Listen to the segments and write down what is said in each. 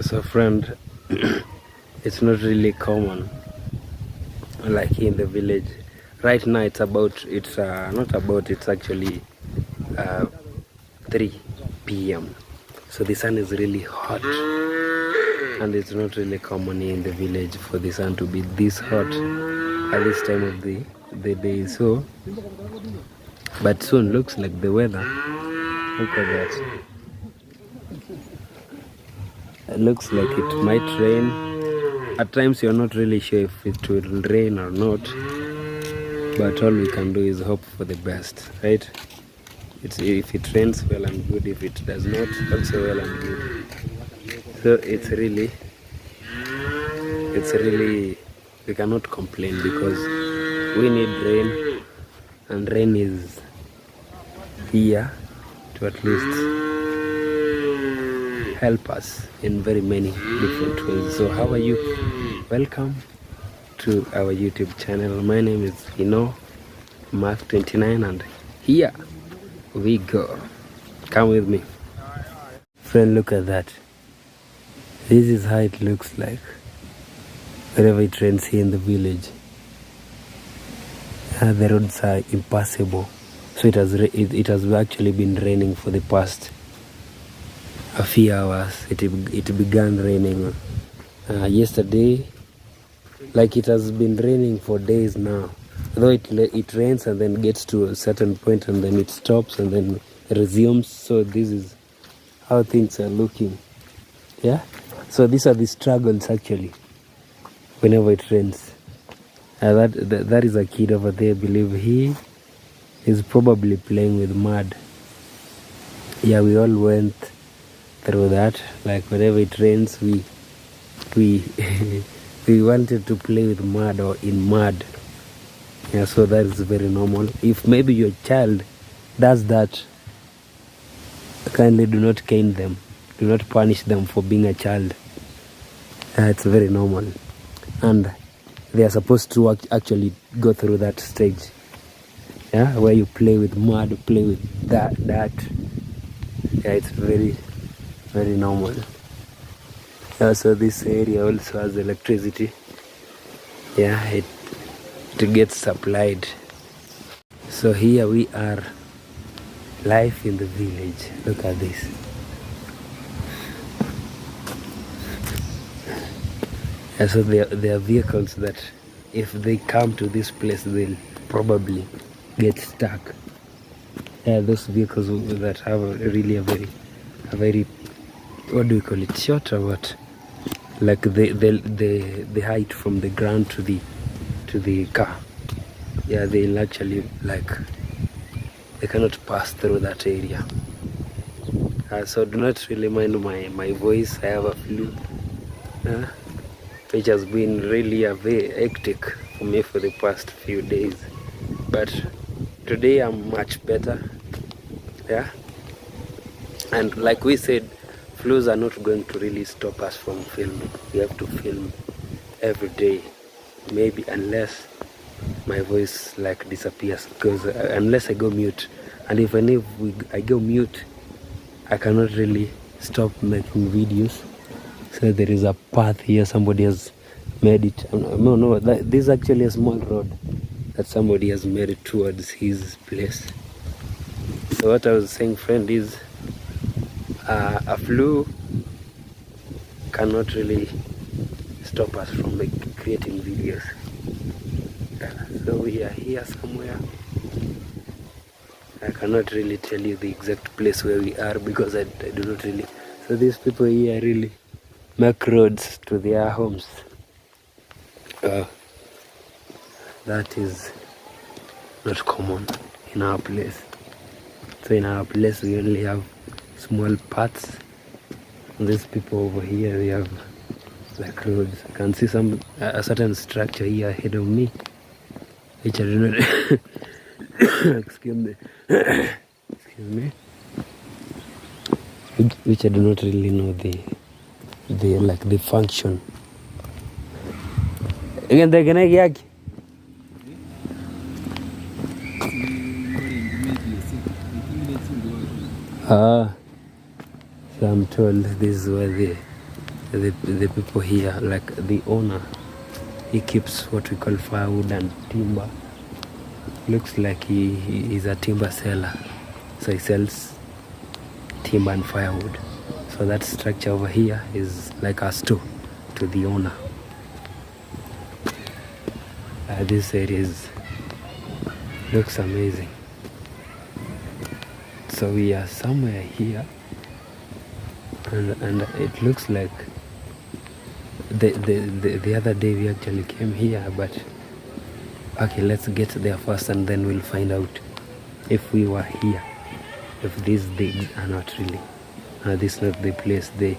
So friend, it's not really common like here in the village. Right now it's actually 3 p.m. So the sun is really hot, and it's not really common here in the village for the sun to be this hot at this time of the day. So but soon looks like the weather, look at that. It looks like it might rain. At times you're not really sure if it will rain or not, but all we can do is hope for the best, right? If it rains, well and good. If it does not, also well and good. So it's really we cannot complain because we need rain, and rain is here to at least help us in very many different ways. So how are you? Welcome to our YouTube channel. My name is Mark29, and here we go. Come with me, friend. Look at that. This is how it looks like wherever it rains here in the village. The roads are impassable, so it has actually been raining for the past a few hours. It began raining yesterday. Like it has been raining for days now. Though it rains and then gets to a certain point and then it stops and then resumes. So this is how things are looking. Yeah. So these are the struggles actually whenever it rains. That is a kid over there. I believe he is probably playing with mud. Yeah, we all went through that. Like whenever it rains, we we wanted to play with mud or in mud. Yeah, so that is very normal. If maybe your child does that, kindly do not cane them. Do not punish them for being a child. It's very normal, and they are supposed to actually go through that stage. Yeah, where you play with mud, play with that. Yeah, it's very, very normal. So this area also has electricity. Yeah, it gets supplied. So here we are, life in the village. Look at this. Yeah, so there are vehicles that if they come to this place, they'll probably get stuck. Yeah, those vehicles that have really a very what do we call it, short or what? Like the height from the ground to the car. Yeah, they'll actually they cannot pass through that area. So do not really mind my voice. I have a flu, which has been really a very hectic for me for the past few days. But today I'm much better. Yeah, and like we said, flus are not going to really stop us from filming. We have to film every day, maybe unless my voice disappears, because unless I go mute, and if I go mute, I cannot really stop making videos. So there is a path here, somebody has made it. No, this is actually a small road that somebody has made it towards his place. So what I was saying, friend, is a flu cannot really stop us from creating videos. So we are here somewhere. I cannot really tell you the exact place where we are because I do not really. So these people here really make roads to their homes. That is not common in our place. So in our place we only have small paths. And these people over here, they have roads. I can see a certain structure here ahead of me, which I do not excuse me, which I do not really know the function. Again, they're gonna yak. So I'm told this is where the people here, like the owner, he keeps what we call firewood and timber. Looks like he is a timber seller, so he sells timber and firewood. So that structure over here is like a store to the owner. This area looks amazing. So we are somewhere here, and it looks like the other day we actually came here, but okay, let's get there first and then we'll find out if we were here, if these things are not really this is not the place. It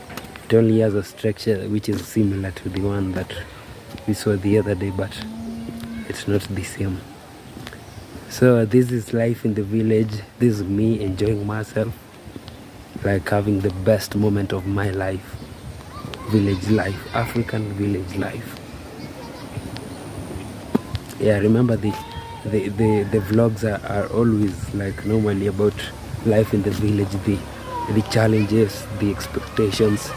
only has a structure which is similar to the one that we saw the other day, but it's not the same. So this is life in the village. This is me enjoying myself, like having the best moment of my life. Village life, African village life. Yeah, remember the vlogs are always like normally about life in the village, the challenges, the expectations,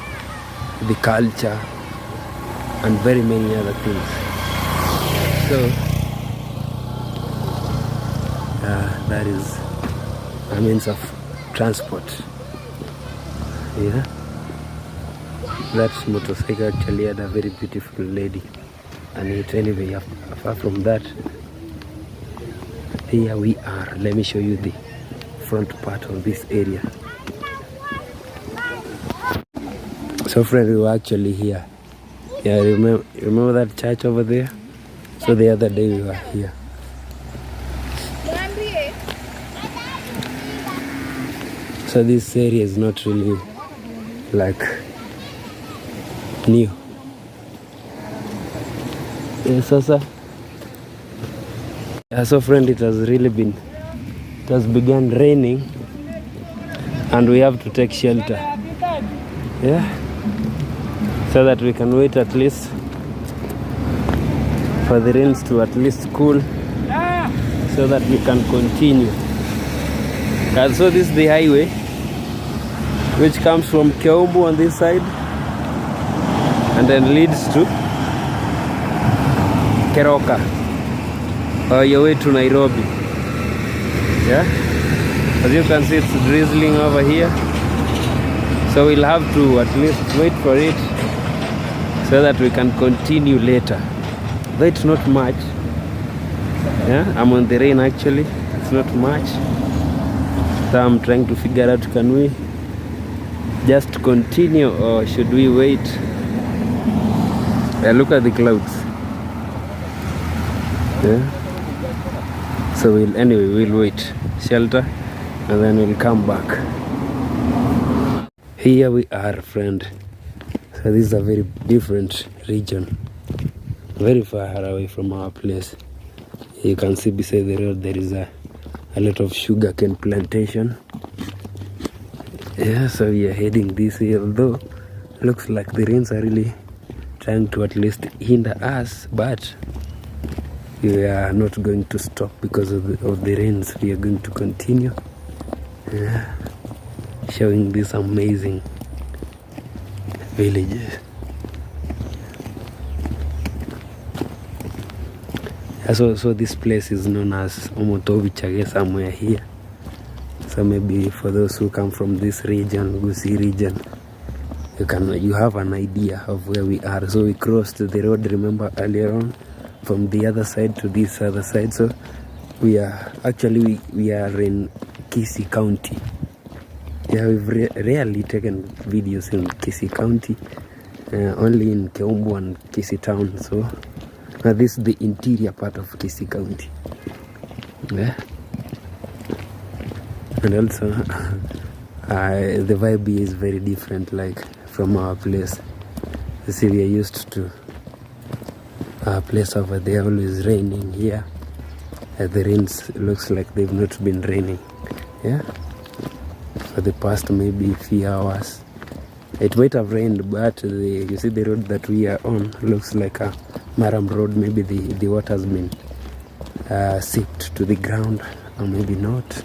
the culture, and very many other things. So that is a means of transport. Yeah, that motorcycle actually had a very beautiful lady. And anyway, apart from that, here we are. Let me show you the front part of this area. So friends, we were actually here. Yeah, remember that church over there? So the other day we were here. So this area is not really like new. Yes, sir. Yeah, so friend, it has begun raining and we have to take shelter. Yeah, so that we can wait at least for the rains to at least cool, so that we can continue. And so this is the highway which comes from Keumbu on this side and then leads to Keroka, your way to Nairobi. Yeah, as you can see, it's drizzling over here, so we'll have to at least wait for it so that we can continue later. Though it's not much. Yeah, I'm on the rain actually, it's not much. So I'm trying to figure out, can we just continue or should we wait? Yeah, look at the clouds. Yeah. So we'll wait, shelter, and then we'll come back. Here we are, friend. So this is a very different region, very far away from our place. You can see beside the road there is a lot of sugarcane plantation. Yeah, so we are heading this way, although looks like the rains are really trying to at least hinder us, but we are not going to stop because of the rains. We are going to continue showing these amazing villages. So this place is known as Omotovichage, somewhere here. So maybe for those who come from this region, Gusii region, you have an idea of where we are. So we crossed the road, remember, earlier on, from the other side to this other side. So we are actually we are in Kisii County. Yeah, we've rarely taken videos in Kisii County, only in Keumbu and Kisii town. So this is the interior part of Kisii County. Yeah, and also the vibe is very different, like from our place. You see, we are used to our place over there always raining. Here the rains looks like they've not been raining, yeah, for the past maybe few hours. It might have rained, but you see the road that we are on looks like a Maram road. Maybe the water has been seeped to the ground, or maybe not.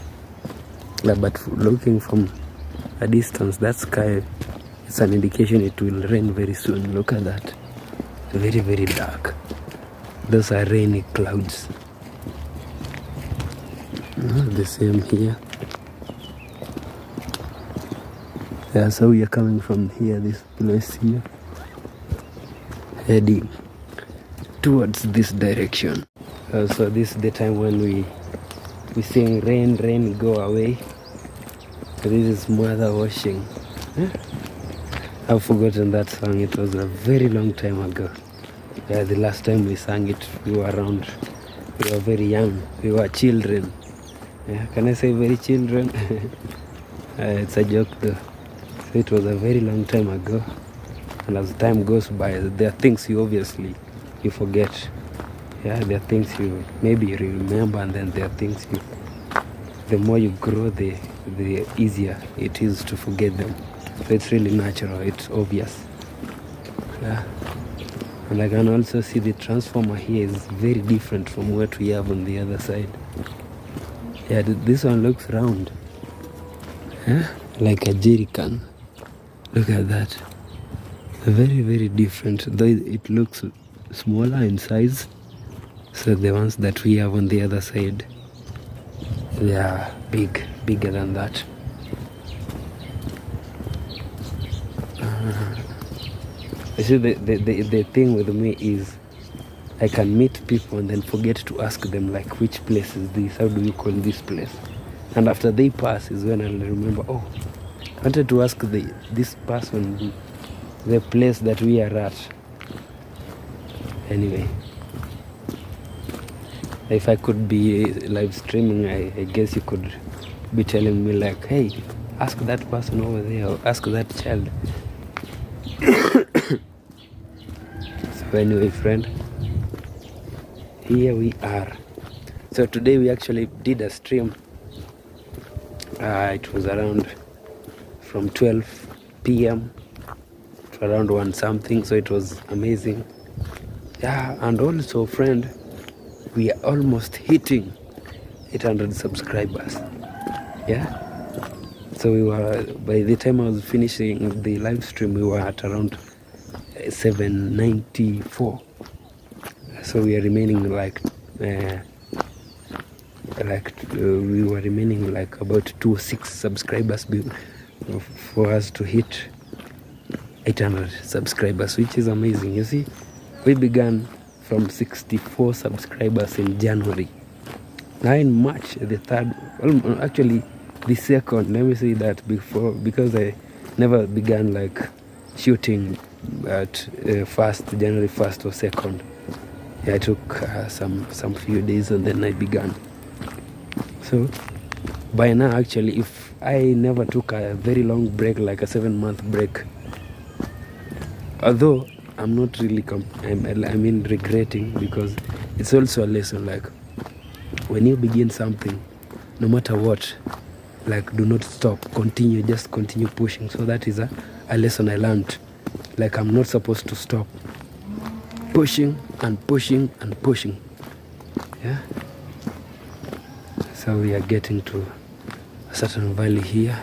But looking from a distance, that sky It's an indication it will rain very soon. Look at that. Very, very dark. Those are rainy clouds. The same here. Yeah, so we are coming from here, this place here, heading towards this direction. So this is the time when we sing rain, rain, go away. So this is mother washing. I've forgotten that song. It was a very long time ago. Yeah, the last time we sang it, we were very young. We were children. Yeah, can I say very children? It's a joke though. So it was a very long time ago. And as time goes by, there are things you forget. Yeah, there are things you maybe you remember, and then there are things the more you grow, the easier it is to forget them. So it's really natural, it's obvious. Yeah. And I can also see the transformer here is very different from what we have on the other side. Yeah, this one looks round. Yeah? Like a jerry can. Look at that. Very, very different. Though it looks smaller in size. So the ones that we have on the other side, they are bigger than that. You see, the thing with me is I can meet people and then forget to ask them, like, which place is this? How do you call this place? And after they pass is when I'll remember, oh, I wanted to ask this person the place that we are at. Anyway, if I could be live streaming, I guess you could be telling me, like, hey, ask that person over there, or ask that child. So anyway, friend, here we are. So today we actually did a stream. It was around from 12 p.m. to around 1 something, so it was amazing. Yeah, and also, friend, we are almost hitting 800 subscribers. Yeah, so we were, by the time I was finishing the live stream, we were at around 794. So we are remaining we were remaining like about 206 subscribers for us to hit 800 subscribers, which is amazing. You see, we began from 64 subscribers in January. Now in March, the third, well, actually the second, let me say that before, because I never began like shooting at January 1st or 2nd. Yeah, I took some few days and then I began. So by now, actually, if I never took a very long break, like a 7-month break, although I'm not really regretting, because it's also a lesson, like when you begin something, no matter what, like, do not stop, just continue pushing. So that is a lesson I learned. Like, I'm not supposed to stop pushing and pushing and pushing. Yeah. So we are getting to a certain valley here.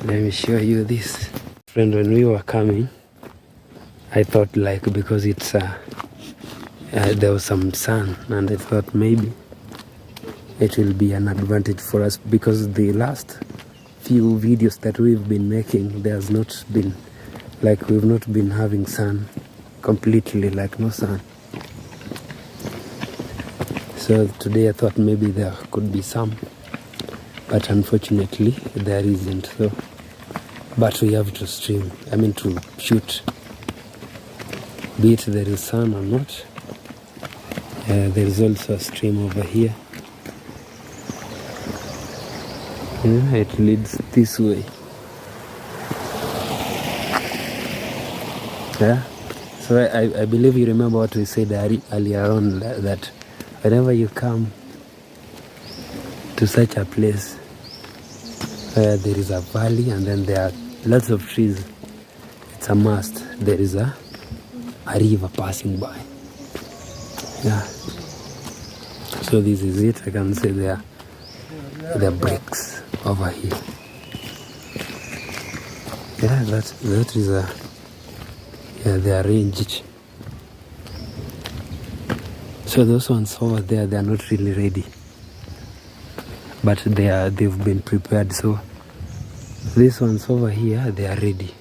Let me show you this. Friend, when we were coming, I thought, like, because it's there was some sun, and I thought maybe it will be an advantage for us, because the last few videos that we've been making, there's not been, like, we've not been having sun completely, like no sun. So today I thought maybe there could be some, but unfortunately there isn't. So, but we have to stream, to shoot, be it there is sun or not. There is also a stream over here. Yeah, it leads this way. Yeah. So I believe you remember what we said earlier on, that whenever you come to such a place where there is a valley and then there are lots of trees, it's a must. There is a river passing by. Yeah. So this is it. I can say there are bricks over here. Yeah, that is a, yeah, they are arranged. So those ones over there, they are not really ready, but they've been prepared. So these ones over here, they are ready.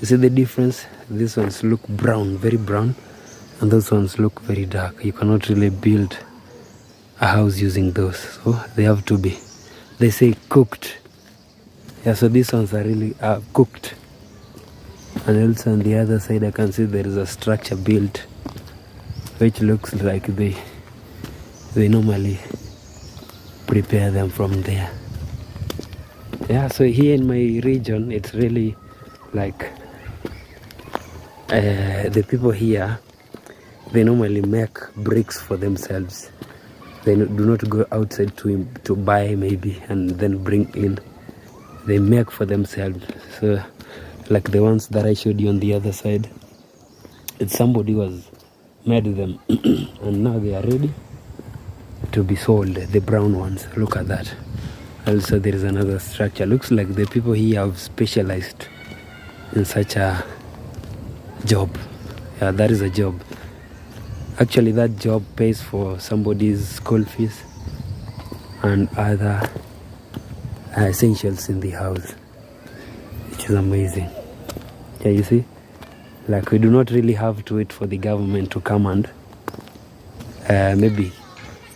You see the difference? These ones look brown, very brown, and those ones look very dark. You cannot really build a house using those, so they have to be, they say, cooked. Yeah, so these ones are really cooked. And also on the other side I can see there is a structure built, which looks like they normally prepare them from there. Yeah, so here in my region, it's really like the people here, they normally make bricks for themselves. They do not go outside to buy maybe and then bring in. They make for themselves. So like the ones that I showed you on the other side, it's somebody who has made them and now they are ready to be sold. The brown ones, look at that. Also there is another structure. Looks like the people here have specialized in such a job. Yeah, that is a job. Actually that job pays for somebody's school fees and other essentials in the house, which is amazing. Yeah, you see, like we do not really have to wait for the government to come and maybe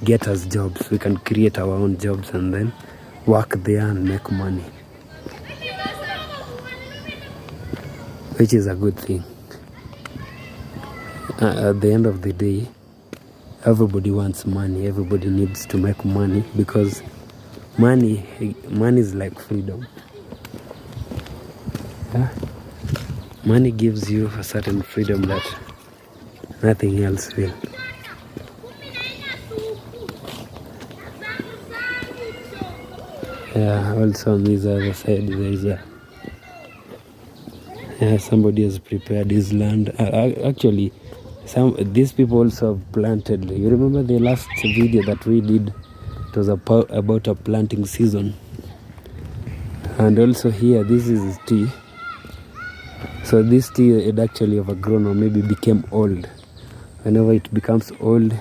get us jobs. We can create our own jobs and then work there and make money, which is a good thing. At the end of the day, everybody wants money. Everybody needs to make money because money is like freedom. Yeah? Money gives you a certain freedom that nothing else will. Yeah, also on this other side there is a, yeah, somebody has prepared his land. Actually, these people also have planted. You remember the last video that we did? It was about a planting season. And also here, this is tea. So this tea, it actually overgrown or maybe became old. Whenever it becomes old,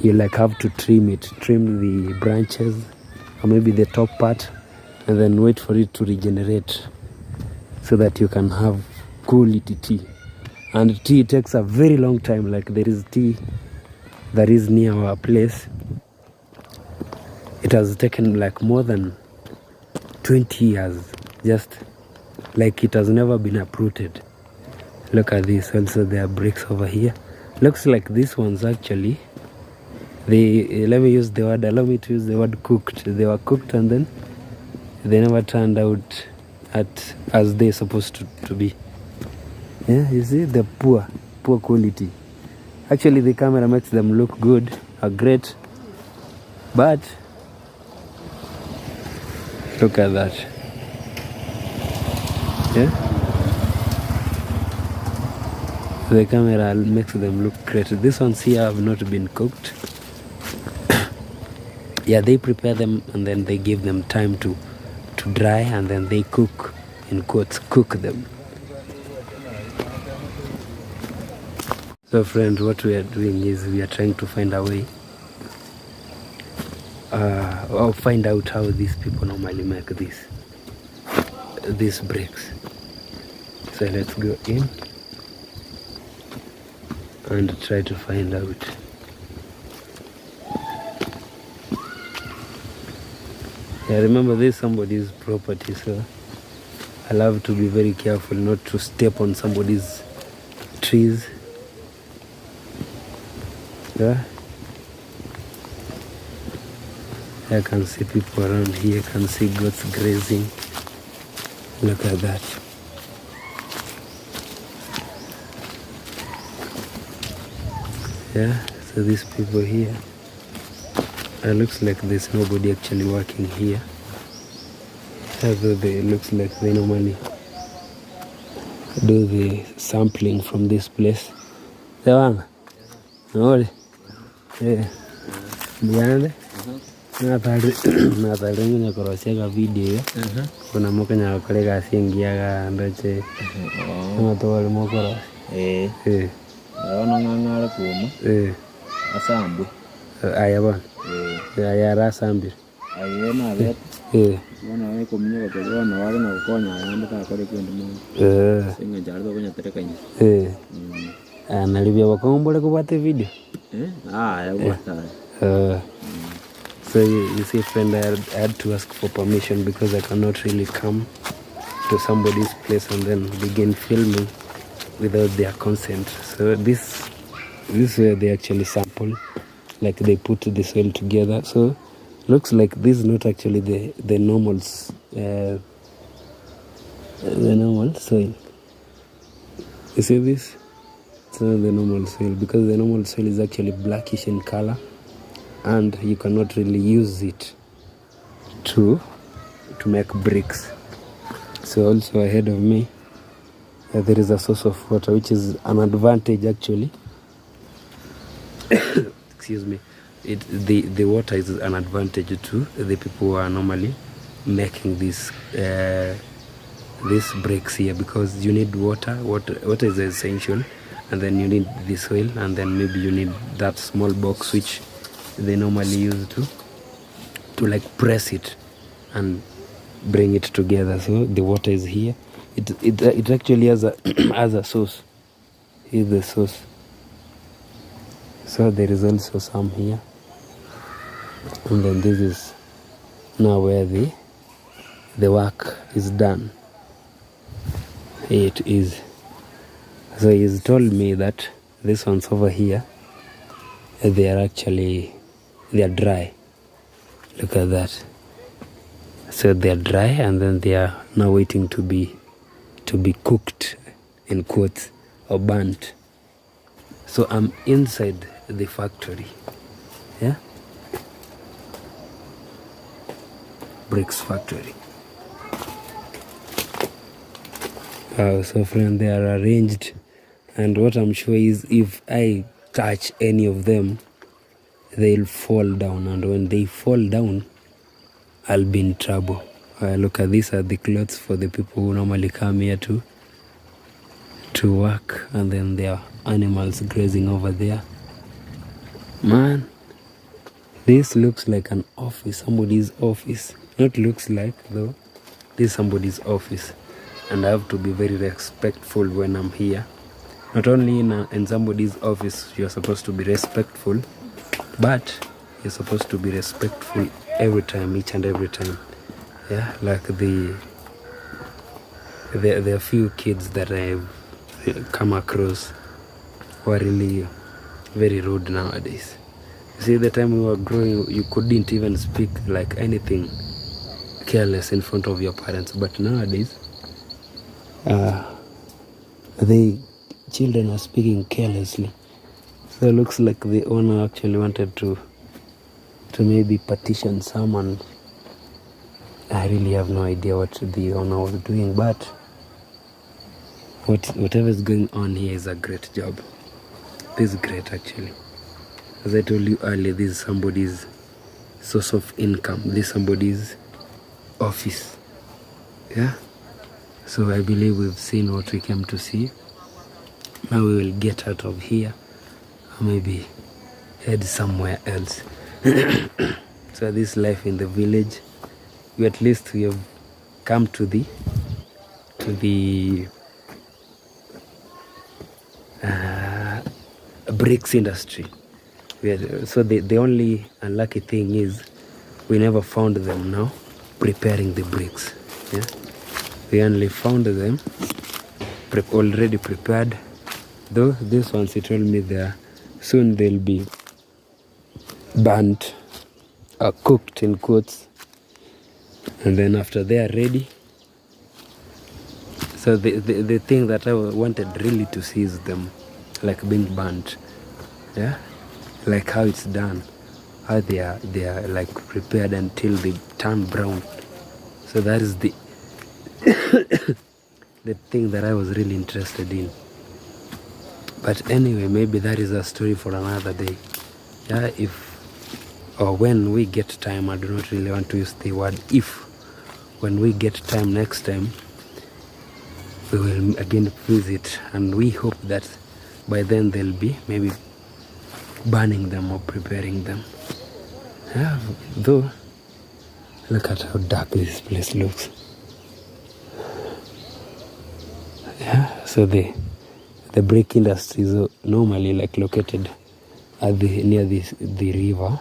you like have to trim the branches or maybe the top part, and then wait for it to regenerate so that you can have quality tea. And tea takes a very long time. Like there is tea that is near our place. It has taken like more than 20 years, just like it has never been uprooted. Look at this. Also there are bricks over here. Looks like these ones actually, allow me to use the word cooked. They were cooked and then they never turned out as they're supposed to be. Yeah, you see, they're poor quality. Actually the camera makes them look good or great, but look at that. Yeah, the camera makes them look great. These ones here have not been cooked. Yeah, they prepare them and then they give them time to dry and then they cook, in quotes, cook them. So friends, what we are doing is we are trying to find a way or find out how these people normally make these bricks. So let's go in and try to find out. Yeah, remember this is somebody's property, so I love to be very careful not to step on somebody's trees. Yeah, I can see people around here. I can see goats grazing. Look at that. Yeah, so these people here, it looks like there's nobody actually working here. Although it looks like they normally do the sampling from this place. The one? No. Yeah. Behind it? natharengunya korosiaga video kuna mukenya korega singiaga ndoche natwali mukoro ona ng'ang'are kuma asambwe ayaba ayara sambir ayena vet bona we komnye ko bona wale na konya yambe ka kore kwende mu singa jardo konya terekanya analibya bakombole kubate video ya bota so you see friend, I had to ask for permission because I cannot really come to somebody's place and then begin filming without their consent. So this is where they actually sample, like they put the soil together. So looks like this is not actually the normal soil. You see this? It's not the normal soil because the normal soil is actually blackish in color and you cannot really use it to make bricks. So also ahead of me there is a source of water which is an advantage actually. Excuse me. The water is an advantage to the people who are normally making these bricks here because you need water is essential, and then you need the soil, and then maybe you need that small box which they normally use to like press it and bring it together. So the water is here. It actually has a as a source. Here's the source. So there is also some here, and then this is now where the work is done. It is. So he's told me that this one's over here, they are dry. Look at that. So they are dry, and then they are now waiting to be cooked, in quotes, or burnt. So I'm inside the factory. Yeah, bricks factory. So friend, they are arranged, and what I'm sure is if I touch any of them, they'll fall down, and when they fall down, I'll be in trouble. Look at these are the clothes for the people who normally come here to work, and then there are animals grazing over there. Man, this looks like an office, somebody's office. Not looks like though, this is somebody's office, and I have to be very respectful when I'm here. Not only in somebody's office you're supposed to be respectful, but you're supposed to be respectful every time, each and every time. Yeah, like there are few kids that I've come across who are really very rude nowadays. You see, the time we were growing, you couldn't even speak like anything careless in front of your parents, but nowadays the children are speaking carelessly. So it looks like the owner actually wanted to maybe petition someone. I really have no idea what the owner was doing, but whatever is going on here is a great job. This is great actually. As I told you earlier, this is somebody's source of income. This is somebody's office. Yeah. So I believe we've seen what we came to see. Now we will get out of here, or maybe head somewhere else. So this life in the village, at least we have come to the bricks industry. So the only unlucky thing is we never found them now preparing the bricks. Yeah, we only found them already prepared. Though this ones, he told me soon they'll be burnt or cooked in quotes, and then after they are ready. So the thing that I wanted really to see is them like being burnt. Yeah, like how it's done, how they are like prepared until they turn brown. So that is the the thing that I was really interested in. But anyway, maybe that is a story for another day. Yeah, if or when we get time, I do not really want to use the word if, when we get time next time, we will again visit, and we hope that by then they'll be maybe burning them or preparing them. Yeah, though, look at how dark this place looks. Yeah, so the brick industry is normally like located at near the river.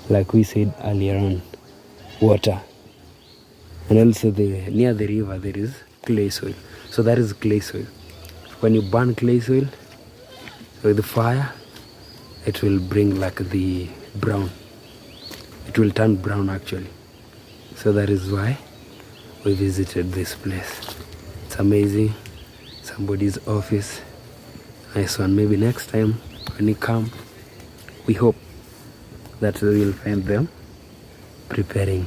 Like we said earlier on, water. And also near the river there is clay soil. So that is clay soil. When you burn clay soil with the fire, it will bring like the brown. It will turn brown actually. So that is why we visited this place. It's amazing. Somebody's office. Nice one. Maybe next time when you come, we hope that we will find them preparing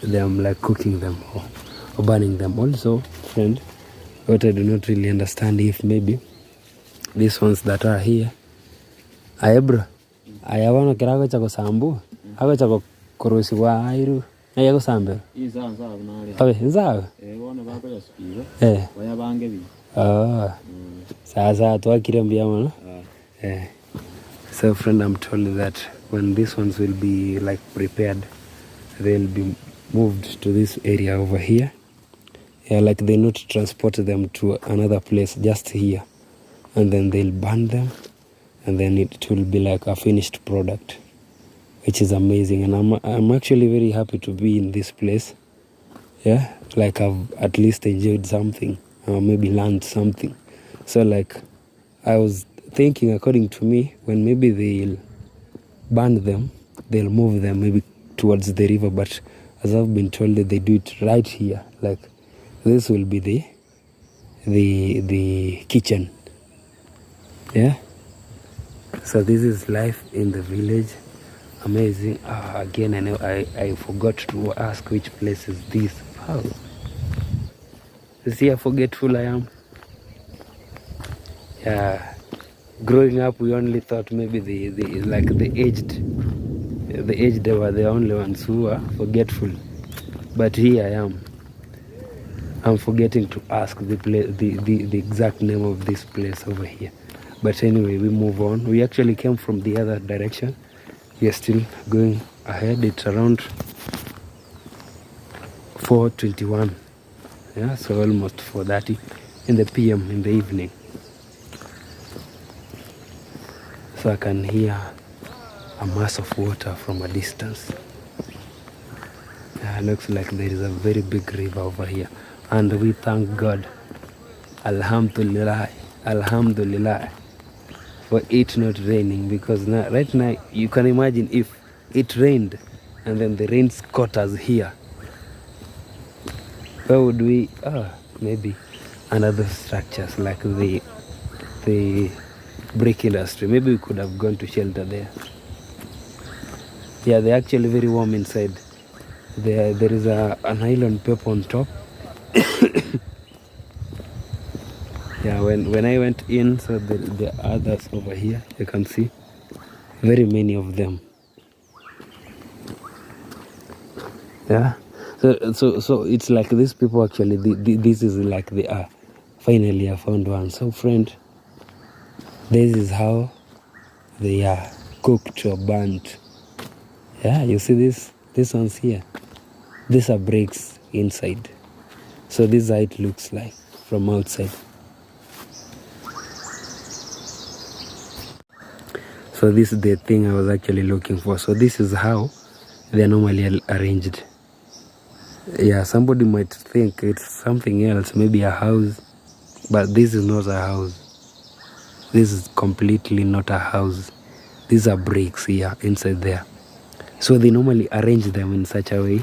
them, like cooking them or burning them. Also, friend, what I do not really understand, if maybe these ones that are here, bro, ayawana kirago chako sambu, ako chako korosi wa airu, ayago sambe. Abe, nzao. Wana bako ya spiga. Waya bange bi. Sasa tuakire mbiyama, no? So friend, I'm told that when these ones will be like prepared, they'll be moved to this area over here. Yeah, like they not transport them to another place, just here. And then they'll burn them, and then it will be like a finished product, which is amazing. And I'm actually very happy to be in this place. Yeah, like I've at least enjoyed something, or maybe learned something. So like I was thinking, according to me, when maybe they'll burn them, they'll move them maybe towards the river, but as I've been told that they do it right here. Like this will be the kitchen. Yeah, so this is life in the village. Amazing. Again, I know I forgot to ask which place is this. Wow, see how forgetful I am. Yeah, growing up we only thought maybe the aged were the only ones who are forgetful, but here I am. I'm forgetting to ask the exact name of this place over here. But anyway, we move on. We actually came from the other direction. We are still going ahead. It's around 4:21. Yeah, so almost 4:30 in the PM in the evening. So I can hear a mass of water from a distance. Yeah, it looks like there is a very big river over here. And we thank God, Alhamdulillah, Alhamdulillah, for it not raining, because now, right now you can imagine if it rained and then the rains caught us here, where would we? Maybe another structures like the brick industry. Maybe we could have gone to shelter there. Yeah, they're actually very warm inside. There is a nylon paper on top. Yeah, when I went in, so the others over here, you can see very many of them. Yeah, so it's like these people actually, this is like they are. Finally I found one. So friend, this is how they are cooked or burnt. Yeah, you see this one's here. These are bricks inside. So this is how it looks like from outside. So this is the thing I was actually looking for. So this is how they are normally arranged. Yeah, somebody might think it's something else, maybe a house, but this is not a house. This is completely not a house. These are bricks here inside there. So they normally arrange them in such a way,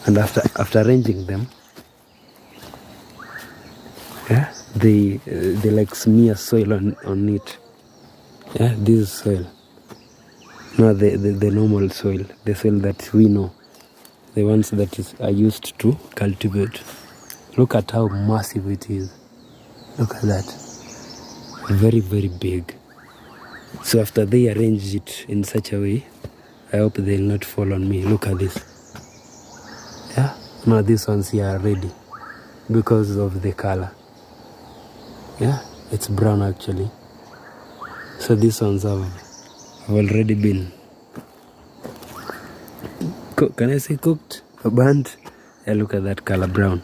and after arranging them, yeah, they like smear soil on it. Yeah, this is soil, not the normal soil, the soil that we know, the ones that are used to cultivate. Look at how massive it is. Look at that. Very, very big. So after they arrange it in such a way, I hope they'll not fall on me. Look at this. Yeah, now these ones here are ready because of the color. Yeah, it's brown actually. So these ones have already been can I say cooked or burnt? Yeah, look at that color, brown.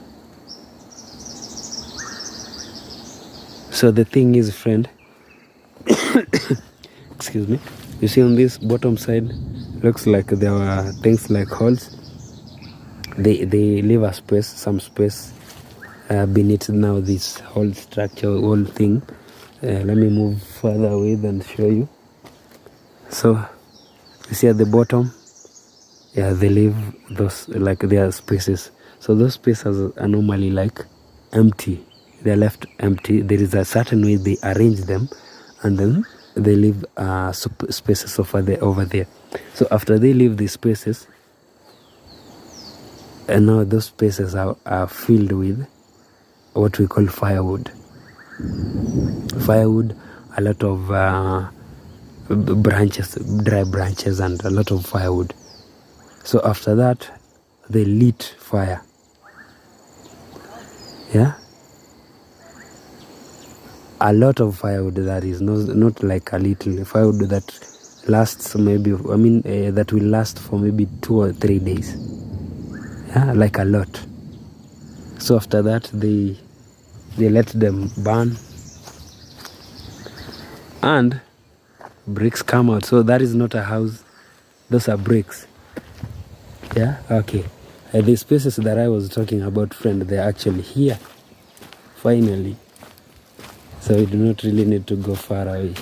So the thing is, friend, excuse me, you see on this bottom side looks like there were things like holes. They leave a space, some space beneath now this whole structure, whole thing. Let me move further away and show you. So you see at the bottom, yeah, they leave those like their spaces. So those spaces are normally like empty. They're left empty. There is a certain way they arrange them, and then they leave spaces over there. So after they leave these spaces, and now those spaces are filled with what we call firewood. Firewood, a lot of branches, dry branches, and a lot of firewood. So after that, they lit fire. Yeah, a lot of firewood, that is not like a little firewood that lasts maybe, that will last for maybe 2 or 3 days. Yeah, like a lot. So after that, they let them burn, and bricks come out. So that is not a house, those are bricks. Yeah, okay. The spaces that I was talking about, friend, they're actually here, finally. So we do not really need to go far away.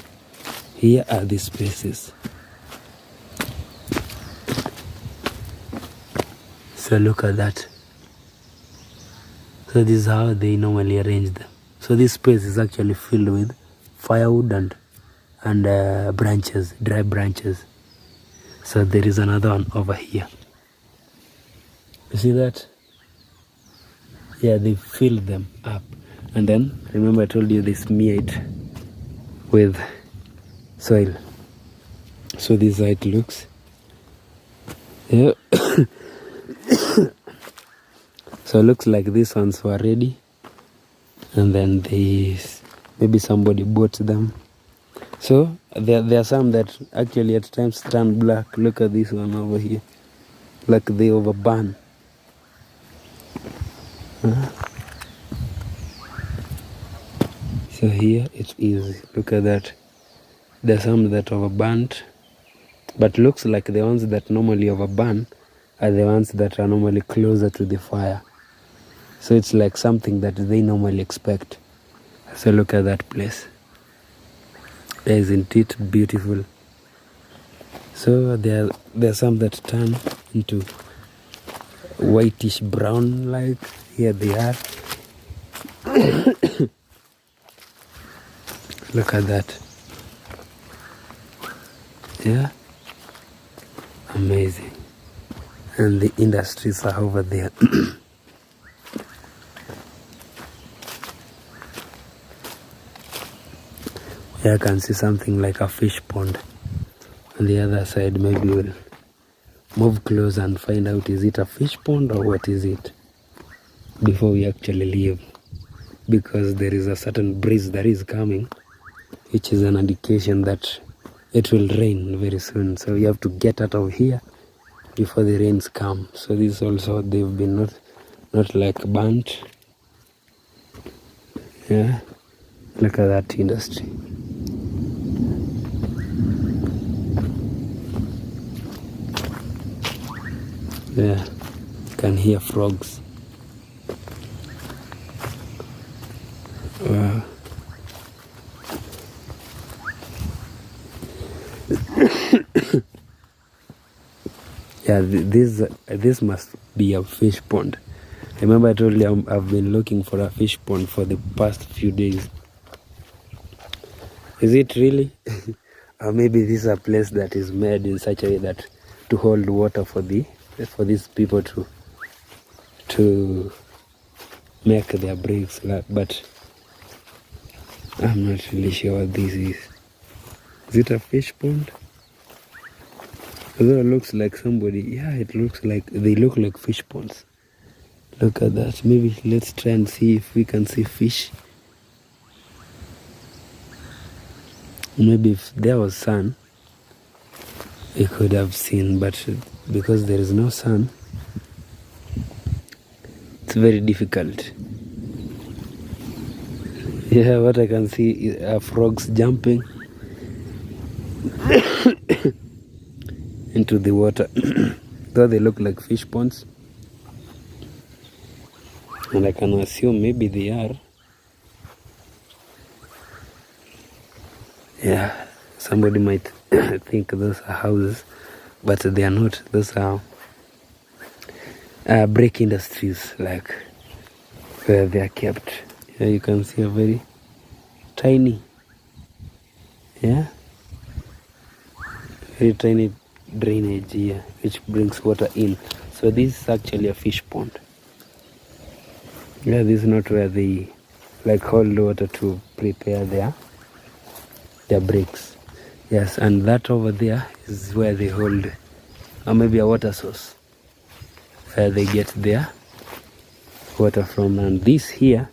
Here are the spaces. So look at that. So this is how they normally arrange them. So this space is actually filled with firewood and branches, dry branches. So there is another one over here. You see that? Yeah, they fill them up. And then, remember I told you they smear it with soil. So this is how it looks. Yeah. So it looks like these ones were ready. And then maybe somebody bought them. So there are some that actually at times turn black. Look at this one over here. Like they overburn. So here it's easy. Look at that. There's some that overburnt, but looks like the ones that normally overburn are the ones that are normally closer to the fire. So it's like something that they normally expect. So look at that place. Isn't it beautiful? So there are some that turn into whitish brown, like here they are. Look at that. Yeah, amazing. And the industries are over there. Here I can see something like a fish pond. On the other side, maybe we'll move close and find out, is it a fish pond or what is it, before we actually leave, because there is a certain breeze that is coming, which is an indication that it will rain very soon. So we have to get out of here before the rains come. So this also, they've been not like burnt. Yeah, look at that industry. Yeah, you can hear frogs. Wow. Yeah, this must be a fish pond. Remember I told you I've been looking for a fish pond for the past few days. Is it really? Or maybe this is a place that is made in such a way that to hold water for these people to make their bricks. But I'm not really sure what this is. Is it a fish pond? Although it looks like somebody, yeah, it looks like, they look like fish ponds. Look at that. Maybe let's try and see if we can see fish. Maybe if there was sun, we could have seen, but because there is no sun, it's very difficult. Yeah, what I can see are frogs jumping into the water. Though they look like fish ponds, and I can assume maybe they are. Yeah, somebody might think those are houses, but they are not. Those are brick industries, like where they are kept. Here you can see a very tiny, yeah, very tiny drainage here, which brings water in. So this is actually a fish pond. Yeah, this is not where they like hold water to prepare their bricks. Yes, and that over there is where they hold, or maybe a water source, where they get their water from. And this here,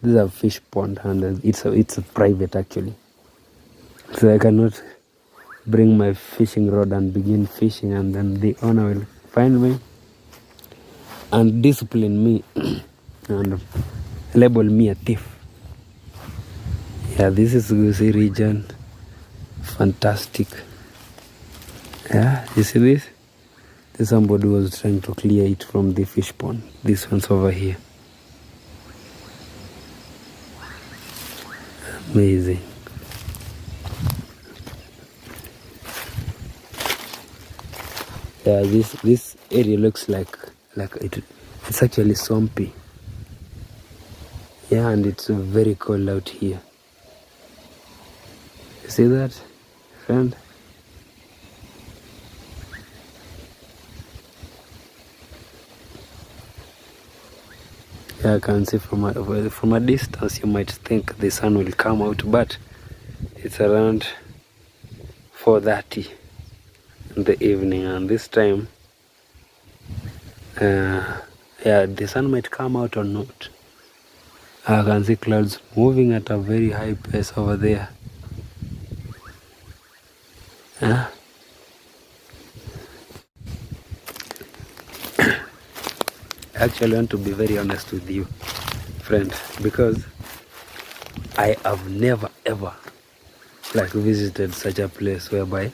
this is a fish pond, and it's a private actually. So I cannot bring my fishing rod and begin fishing, and then the owner will find me and discipline me and label me a thief. Yeah, this is Gusii region. Fantastic. Yeah, you see this? This somebody was trying to clear it from the fish pond. This one's over here. Amazing. Yeah, this area looks like it's actually swampy. Yeah, and it's very cold out here. You see that, friend? Yeah, I can see from a distance you might think the sun will come out, but it's around 4:30 in the evening, and this time yeah, the sun might come out or not. I can see clouds moving at a very high pace over there. Yeah. I actually want to be very honest with you, friend, because I have never ever like visited such a place whereby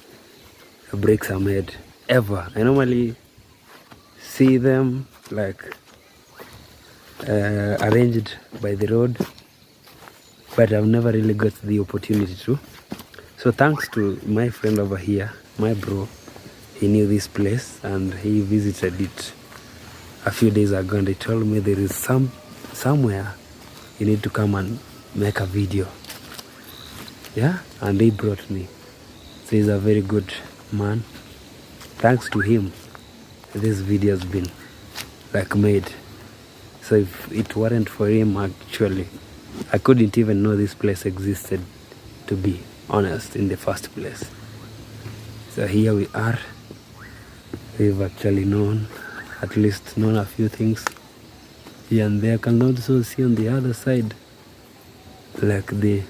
bricks are made, ever. I normally see them like arranged by the road, but I've never really got the opportunity to. So thanks to my friend over here, my bro, he knew this place and he visited it a few days ago, and he told me there is somewhere you need to come and make a video. Yeah, and he brought me. So he's a very good man. Thanks to him, this video has been like made. So if it weren't for him, actually, I couldn't even know this place existed, to be honest, in the first place. So here we are. We've actually at least known a few things here and there. I can also see on the other side, like they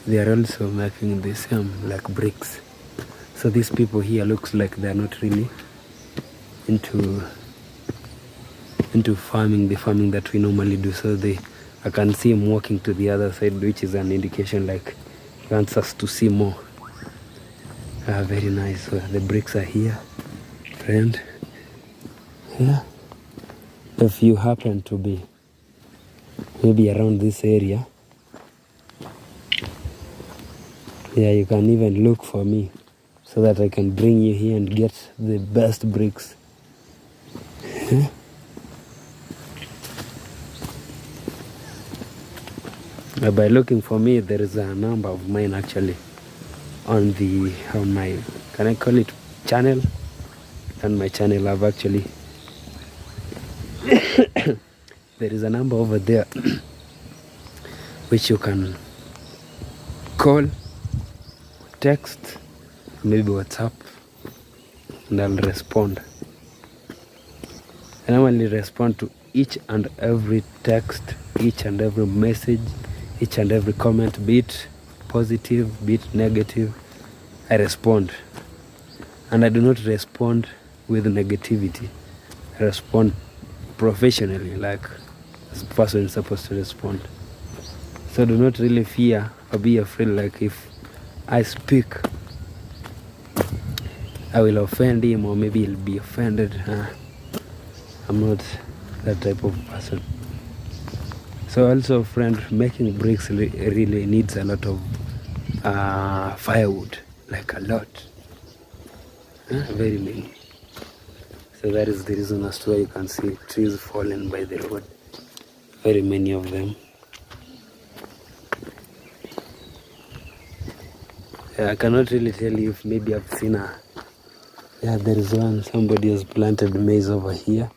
are also making the same like bricks. So these people here looks like they're not really into farming, the farming that we normally do. So I can see him walking to the other side, which is an indication like he wants us to see more. Very nice. So the bricks are here, friend. Yeah, if you happen to be maybe around this area, yeah, you can even look for me so that I can bring you here and get the best bricks. By looking for me, there is a number of mine actually on my, can I call it, channel? On my channel I've actually there is a number over there which you can call, text, maybe WhatsApp, and I'll respond. I normally respond to each and every text, each and every message, each and every comment, be it positive, be it negative. I respond. And I do not respond with negativity. I respond professionally, like as a person is supposed to respond. So do not really fear or be afraid, like if I speak, I will offend him or maybe he'll be offended. I'm not that type of person. So also, friend, making bricks really needs a lot of firewood, like a lot, very many. So that is the reason as to why you can see trees fallen by the road, very many of them. I cannot really tell you if maybe I've seen there is one, somebody has planted maize over here.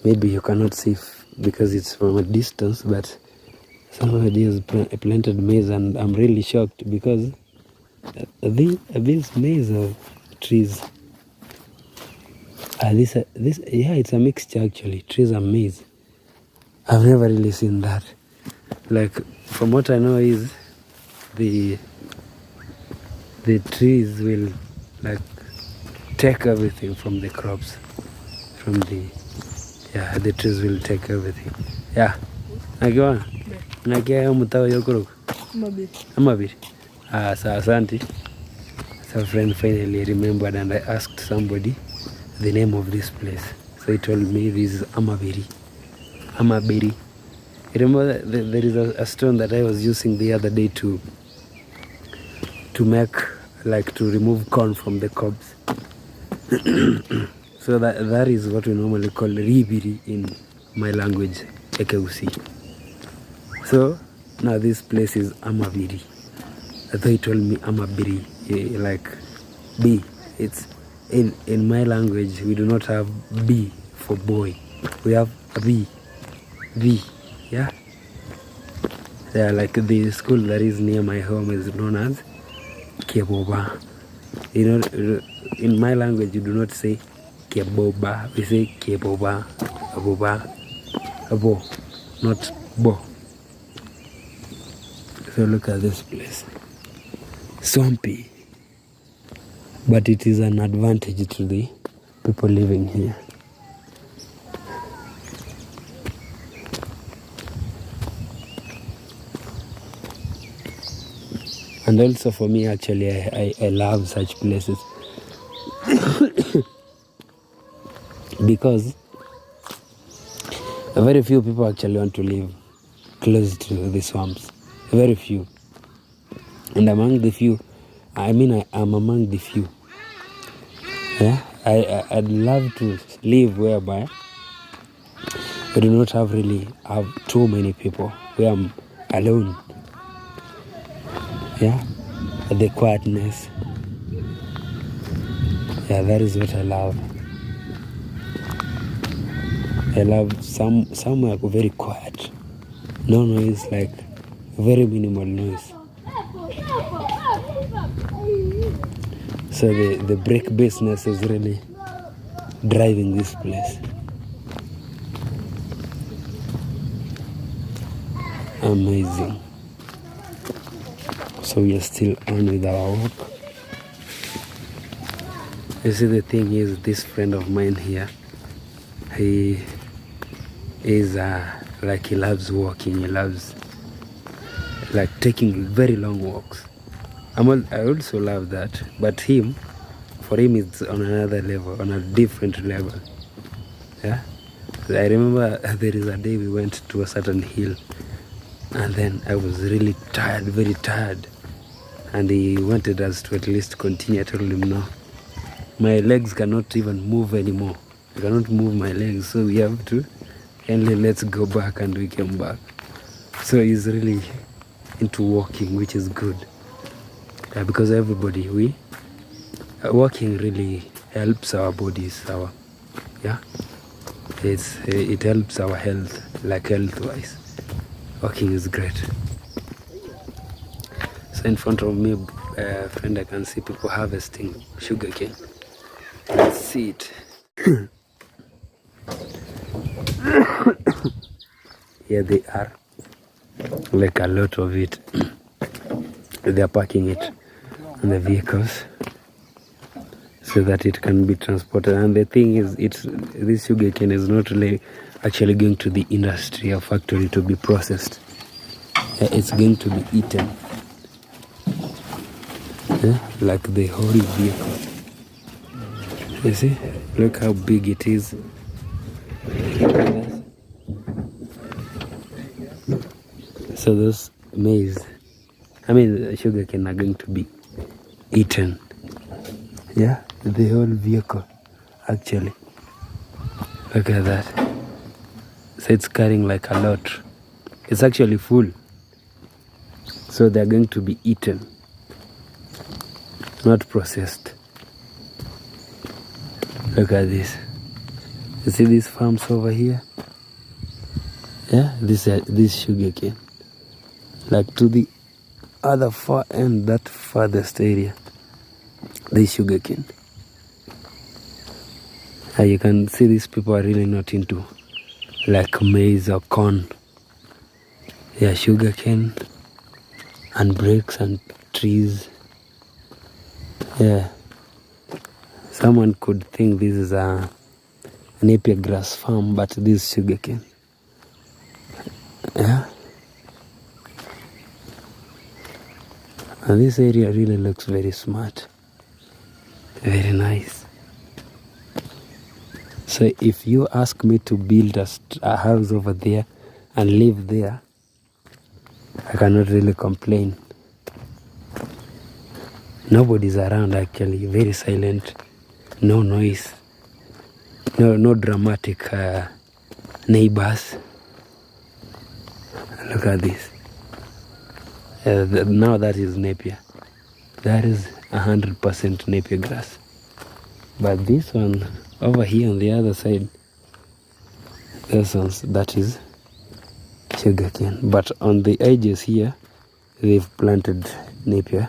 Maybe you cannot see because it's from a distance, but somebody has planted maize, and I'm really shocked because these maize of trees, it's a mixture actually, trees and maize. I've never really seen that. Like, from what I know is the trees will like take everything from the crops, from the trees will take everything. Nakiona nakia mutao yokuruka amabiri. So asante. So friend finally remembered, and I asked somebody the name of this place. So he told me this is Amabiri. Remember there is a stone that I was using the other day to make, like, to remove corn from the cobs. So that is what we normally call Ribiri in my language, Ekeusi. So now this place is Amabiri. I thought he told me Amabiri, like B. It's in my language we do not have B for boy. We have V. Yeah, like the school that is near my home is known as Keboba. You know, in my language you do not say Keboba, we say Keboba, Abo, not Bo. So look at this place, swampy, but it is an advantage to the people living here. And also for me, actually, I love such places because very few people actually want to live close to the swamps. Very few. And among the few, I'm among the few. Yeah, I'd love to live whereby we do not have too many people, where I'm alone. Yeah, the quietness. Yeah, that is what I love. I love somewhere very quiet. No noise, like very minimal noise. So the brick business is really driving this place. Amazing. So we are still on with our walk. You see, the thing is, this friend of mine here, he is like, he loves walking. He loves like taking very long walks. I also love that, but for him it's on another level, on a different level. Yeah, I remember there is a day we went to a certain hill, and then I was really tired, very tired, and he wanted us to at least continue. I told him no, my legs cannot even move anymore. I cannot move my legs, so we have to, and let's go back. And we came back. So he's really into walking, which is good, because everybody, walking really helps our bodies, it helps our health, like health-wise. Walking is great. So So in front of me, friend, I can see people harvesting sugarcane. Let's see it. Here they are, like a lot of it. They are packing it on the vehicles so that it can be transported. And the thing is, this sugarcane is not really actually going to the industry or factory to be processed. It's going to be eaten, like the whole vehicle. You see, look how big it is. So those maize, sugarcane are going to be eaten. Yeah, the whole vehicle, actually. Look at that. So it's carrying like a lot. It's actually full. So they're going to be eaten, not processed. Look at this. You see these farms over here? Yeah, this sugarcane. Like to the other far end, that farthest area, this sugarcane. You can see these people are really not into like maize or corn. Yeah, sugarcane and bricks and trees. Yeah. Someone could think this is a Napier grass farm, but this is sugarcane. Yeah. And this area really looks very smart. Very nice. So if you ask me to build a house over there and live there, I cannot really complain. Nobody's around actually, very silent, no noise, no dramatic neighbors. Look at this. Now that is Napier. That is 100% Napier grass. But this one over here on the other side, that is sugarcane. But on the edges here, they've planted Napier.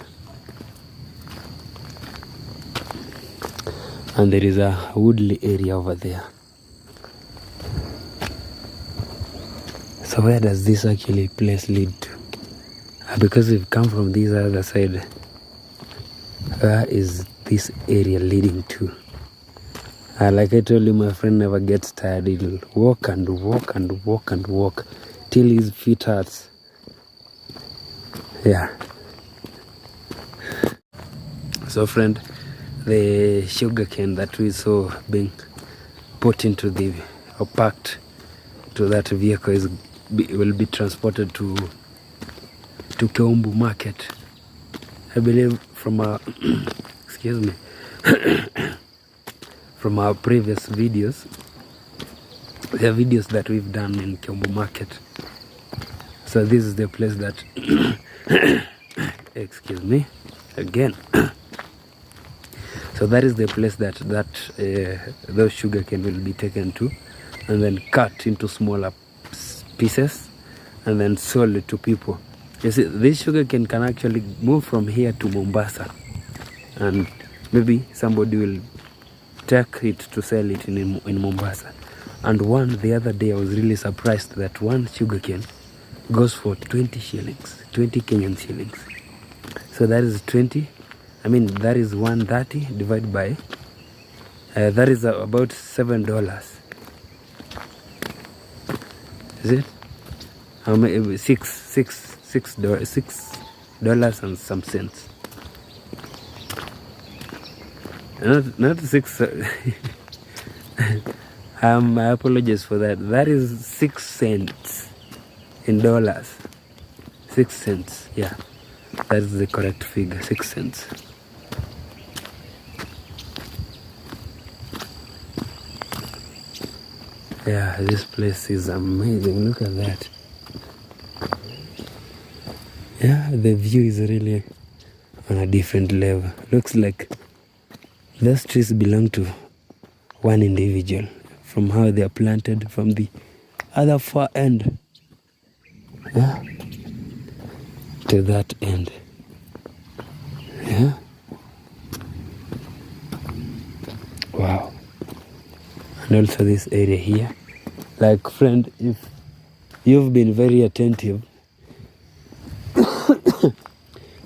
And there is a woodly area over there. So where does this actually place lead to? Because we've come from this other side, where is this area leading to? Like I told you, my friend never gets tired. He'll walk and walk and walk and walk till his feet hurts. Yeah. So friend, the sugarcane that we saw being put into or packed to that vehicle will be transported to Keumbu market. I believe from our excuse me from our previous videos, the videos that we've done in Keumbu market. So this is the place that excuse me again. So that is the place that those sugarcane will be taken to, and then cut into smaller pieces, and then sold to people. You see, this sugarcane can actually move from here to Mombasa, and maybe somebody will take it to sell it in Mombasa. And the other day I was really surprised that one sugarcane goes for 20 shillings, 20 Kenyan shillings. So that is 130 divided by, that is about $7. Is it? How many? $6 and some cents. Not 6. I apologize for that. That is 6 cents in dollars. 6 cents. Yeah, that is the correct figure. 6 cents. Yeah, this place is amazing. Look at that. Yeah, the view is really on a different level. Looks like those trees belong to one individual, from how they are planted from the other far end, yeah, to that end. and also this area here. Like, friend, if you've been very attentive,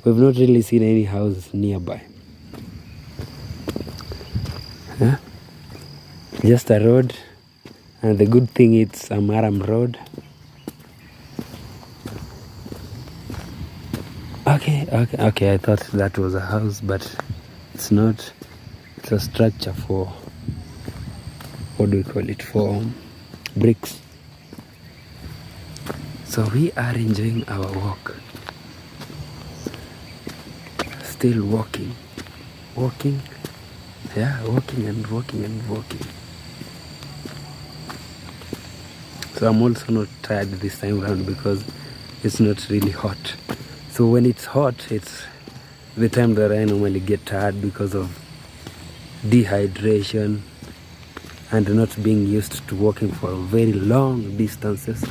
we've not really seen any houses nearby. Huh? Just a road, and the good thing it's a Maram road. Okay, I thought that was a house, but it's not. It's a structure for, what do we call it, for bricks. So we are enjoying our walk. Still walking, yeah, walking and walking. So I'm also not tired this time around because it's not really hot. So when it's hot, it's the time that I normally get tired because of dehydration and not being used to walking for very long distances.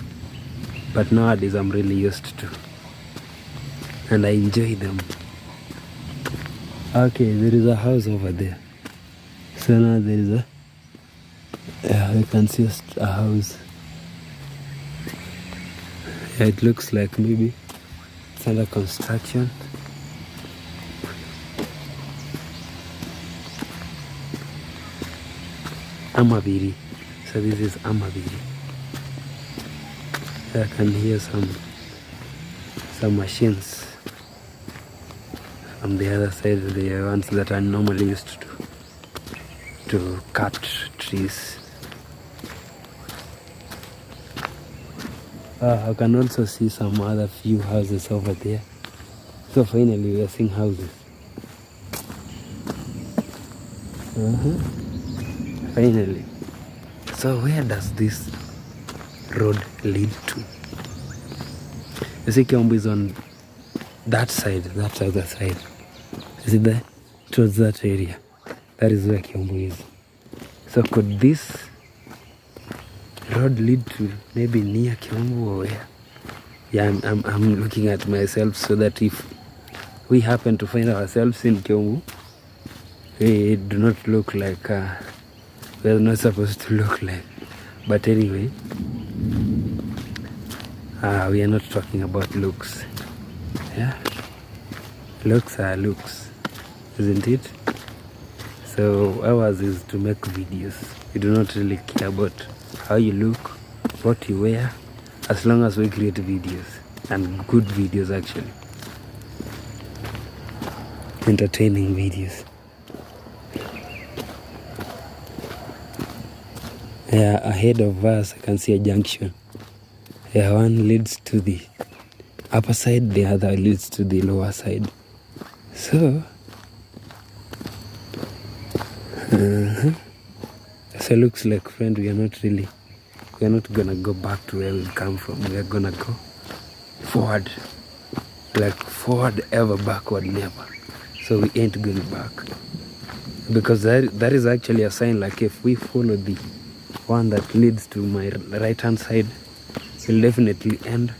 But nowadays I'm really used to, and I enjoy them. Okay, there is a house over there. So now there is I can see a house. Yeah, it looks like maybe it's under construction. Amabiri. So this is Amabiri. I can hear some machines from the other side, the ones that are normally used to cut trees. I can also see some other few houses over there. So finally we are seeing houses. Finally. So where does this road lead to? You see Kiambu is on that side, that other side. You see that? Towards that area. That is where Kiambu is. So could this road lead to maybe near Kiambu or where? Yeah, I'm looking at myself so that if we happen to find ourselves in Kiambu, we do not look like we're not supposed to look like. But anyway, we are not talking about looks. Yeah, looks are looks, isn't it? So ours is to make videos. We do not really care about how you look, what you wear, as long as we create videos, and good videos actually, entertaining videos. Yeah, ahead of us I can see a junction. Yeah, one leads to the upper side, the other leads to the lower side. So so it looks like, friend, we are not gonna go back to where we come from. We are gonna go forward, like forward ever, backward never. So we ain't going back, because that is actually a sign, like if we follow the one that leads to my right hand side, will definitely end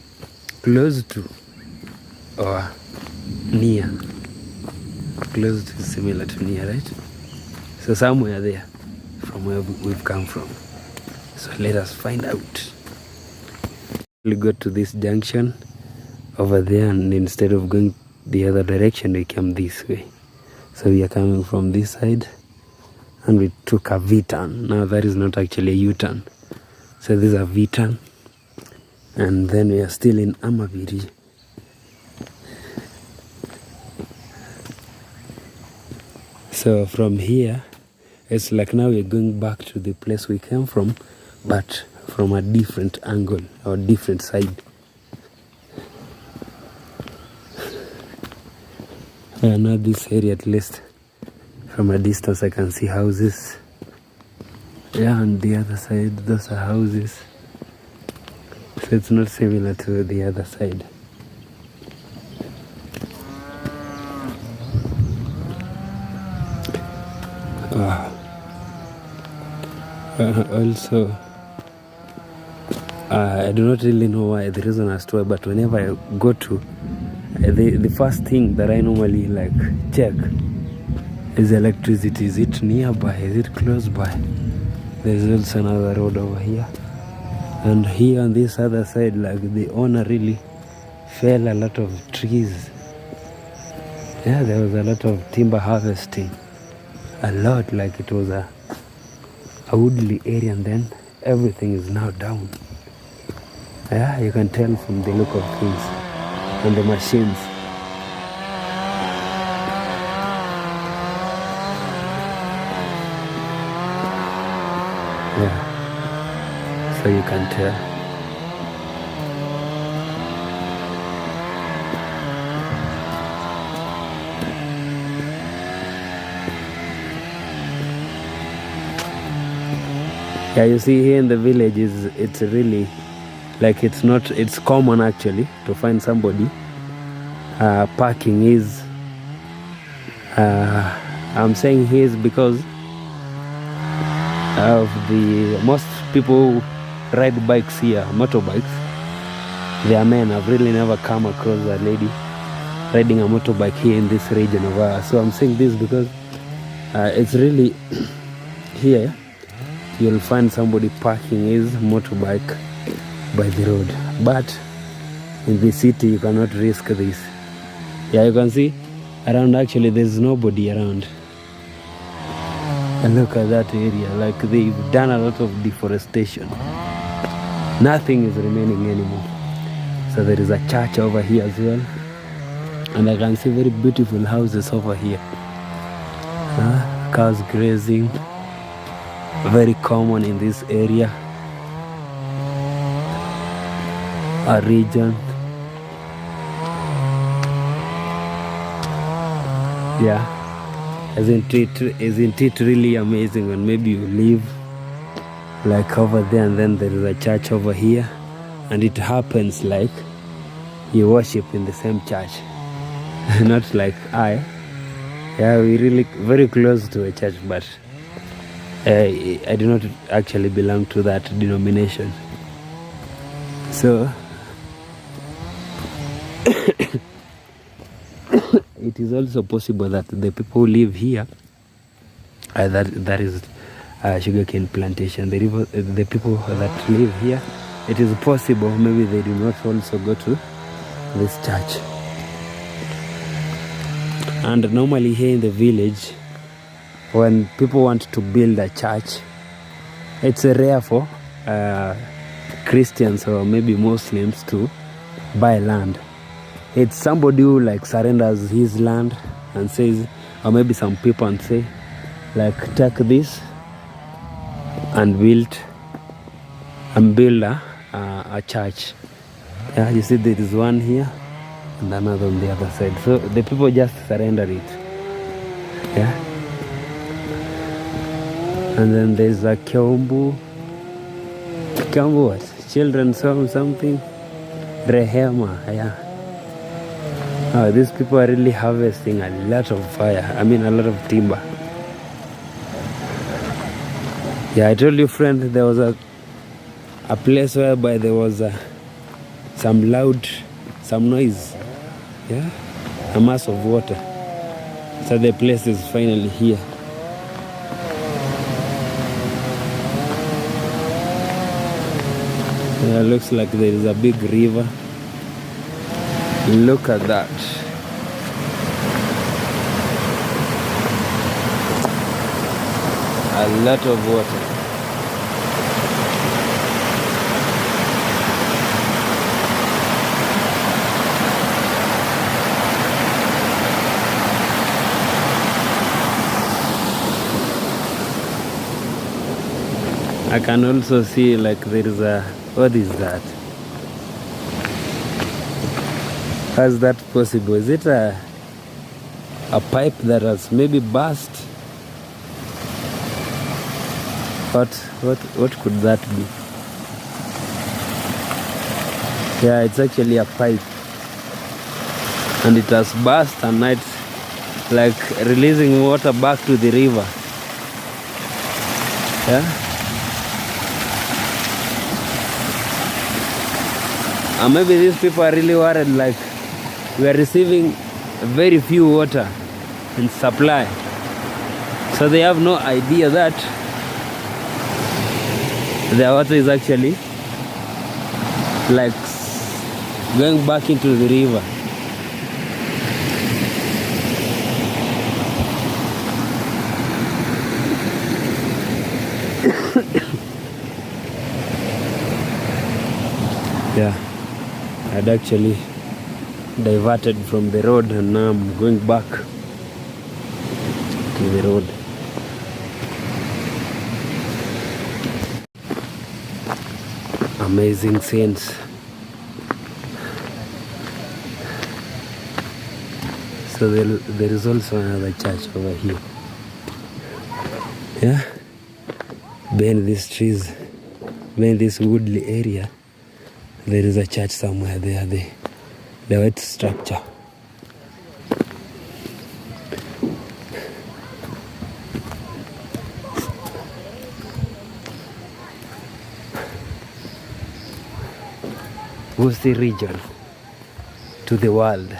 close to or near. Close to, similar to near, right? So somewhere there from where we've come from. So let us find out. We go to this junction over there, and instead of going the other direction, we came this way. So we are coming from this side, and we took a V-turn. Now that is not actually a U-turn. So this is a V-turn. And then we are still in Amabiri. So from here, it's like now we're going back to the place we came from, but from a different angle or different side. Now this area, at least from a distance, I can see houses. Yeah, on the other side, those are houses. So it's not similar to the other side. Also, I do not really know why, the reason as to why, but whenever I go to the first thing that I normally like check is electricity. Is it nearby? Is it close by? There's also another road over here, and here on this other side, like the owner really fell a lot of trees. Yeah, there was a lot of timber harvesting, a lot, like it was a woodly area, and then everything is now down. Yeah, you can tell from the look of things and the machines. Yeah, so you can tell. Yeah, you see here in the village it's really like it's common actually to find somebody parking his I'm saying his because of the most people ride bikes here, motorbikes. They are men. I've really never come across a lady riding a motorbike here in this region of ours. So I'm saying this because it's really here you'll find somebody parking his motorbike by the road, but in the city you cannot risk this. Yeah, you can see around actually there's nobody around. And look at that area, like they've done a lot of deforestation. Nothing is remaining anymore. So there is a church over here as well, and I can see very beautiful houses over here. Cows grazing, very common in this area, our region. Yeah, isn't it really amazing when maybe you live like over there and then there is a church over here, and it happens like you worship in the same church. Not like yeah, we really very close to a church, but I do not actually belong to that denomination. So it is also possible that the people who live here, that is sugarcane plantation, the people that live here, it is possible maybe they do not also go to this church. And normally here in the village, when people want to build a church, it's rare for Christians or maybe Muslims to buy land. It's somebody who like surrenders his land and says, or maybe some people and say, like, take this and build a church. Yeah, you see there is one here and another on the other side. So the people just surrender it. Yeah. And then there's a Kiambu what? Children's home something. Rehema, yeah. Oh, these people are really harvesting a lot of fire. I mean a lot of timber. Yeah, I told you friend, there was a place whereby there was some noise. Yeah, a mass of water. So the place is finally here. Yeah, looks like there is a big river. Look at that. A lot of water. I can also see like there is a, what is that? How is that possible? Is it a pipe that has maybe burst? What could that be? Yeah, it's actually a pipe, and it has burst, and it's like releasing water back to the river. Yeah. And maybe these people are really worried, like we are receiving very few water in supply. So they have no idea that The water is actually like going back into the river. Yeah, I'd actually diverted from the road and now I'm going back to the road. Amazing scenes. So there is also another church over here. Yeah, behind these trees, behind this woodly area, there is a church somewhere there, the white structure. Gusii region to the world.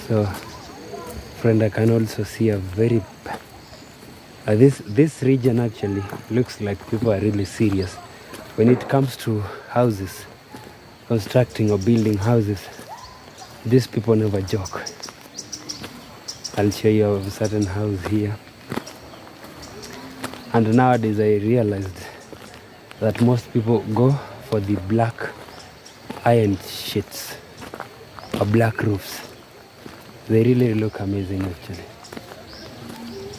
So, friend, I can also see a very this region actually looks like people are really serious when it comes to houses, constructing or building houses. These people never joke. I'll show you a certain house here. And nowadays I realized that most people go for the black iron sheets or black roofs. They really look amazing actually.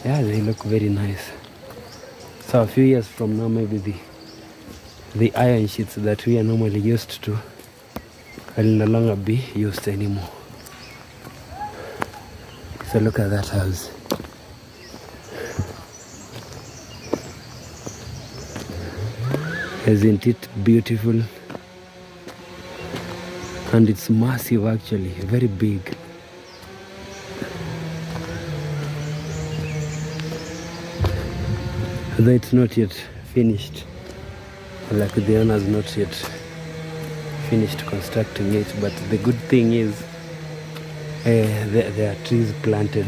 Yeah, they look very nice. So a few years from now, maybe the iron sheets that we are normally used to will no longer be used anymore. So look at that house. Isn't it beautiful? And it's massive actually, very big. Though it's not yet finished, like the owner's not yet finished constructing it, but the good thing is there are trees planted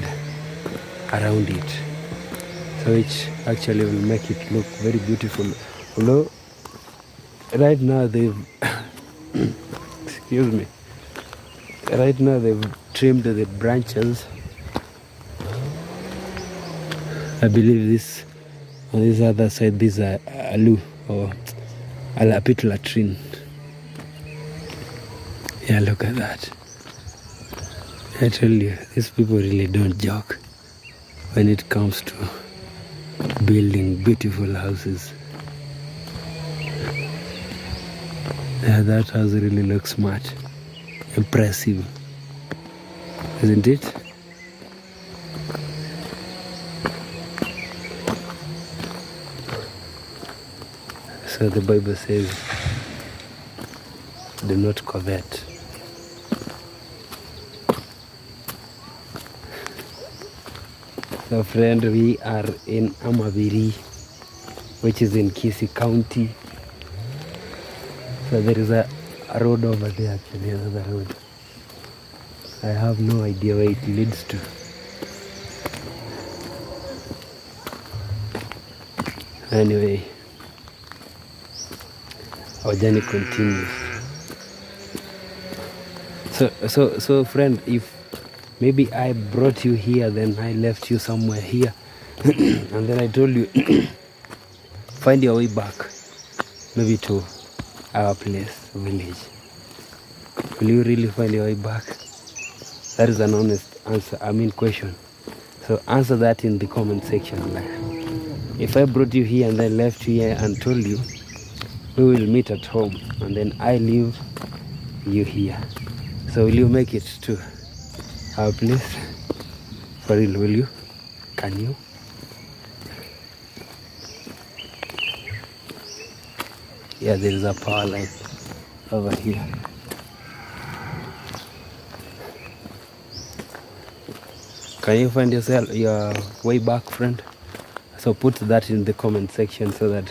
around it, so which actually will make it look very beautiful. Although right now they've excuse me, right now they've trimmed the branches. I believe this on this other side, these are alu or alapit latrine. Yeah, look at that. I tell you, these people really don't joke when it comes to building beautiful houses. Yeah, that house really looks smart, impressive, isn't it? So the Bible says, do not covet. So friend, we are in Amaviri, which is in Kisii County. So there is a road over there, actually, another road. I have no idea where it leads to. Anyway, our journey continues. So friend, if maybe I brought you here, then I left you somewhere here, and then I told you, find your way back, maybe to our place, village. Will you really find your way back? That is an honest answer, question. So answer that in the comment section. Like, if I brought you here and then left you here and told you, we will meet at home, and then I leave you here. So will you make it to our place? For real, will you? Can you? Yeah, there is a power line over here. Can you find your way back, friend? So put that in the comment section so that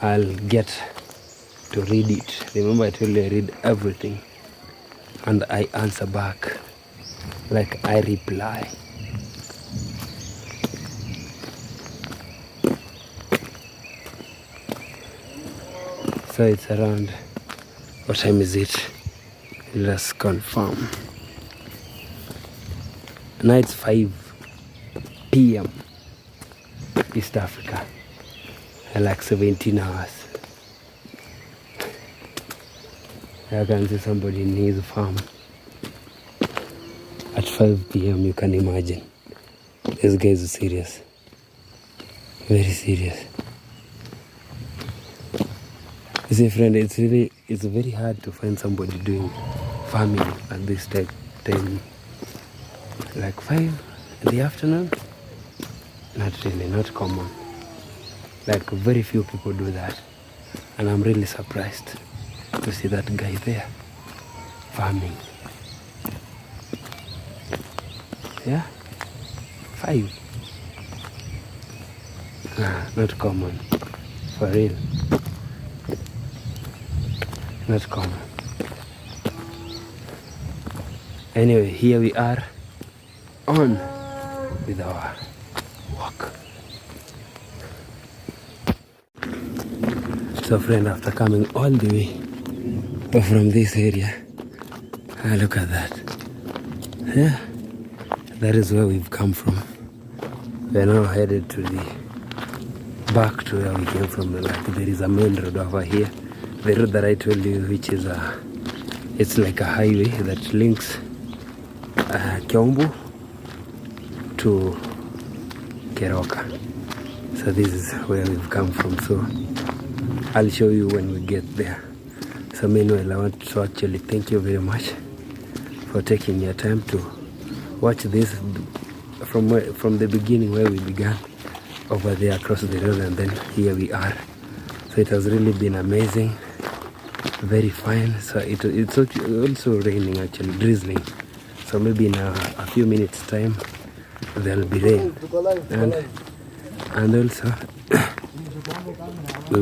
I'll get to read it. Remember, I told you I read everything and I answer back. like I reply. So it's around, what time is it? Let's confirm. Now it's 5 p.m. East Africa. I like 17 hours. I can see somebody in his farm at 5 p.m. You can imagine. This guy is serious. Very serious. You see, friend, it's very hard to find somebody doing farming at this time. Like 5 in the afternoon? Not really, not common. Like very few people do that. And I'm really surprised to see that guy there farming. Yeah? 5. Not common. For real. Not common. Anyway, here we are on with our walk. So friend, after coming all the way from this area, look at that. Yeah, that is where we've come from. We're now headed to the back to where we came from. Like there is a main road over here. The road that I told you, which is it's like a highway that links Kiambu to Keroka. So this is where we've come from. So I'll show you when we get there. So meanwhile, I want to actually thank you very much for taking your time to watch this from the beginning, where we began over there across the road, and then here we are. So it has really been amazing, very fine. So it's also raining, actually drizzling. So maybe in a few minutes time there'll be rain, and also we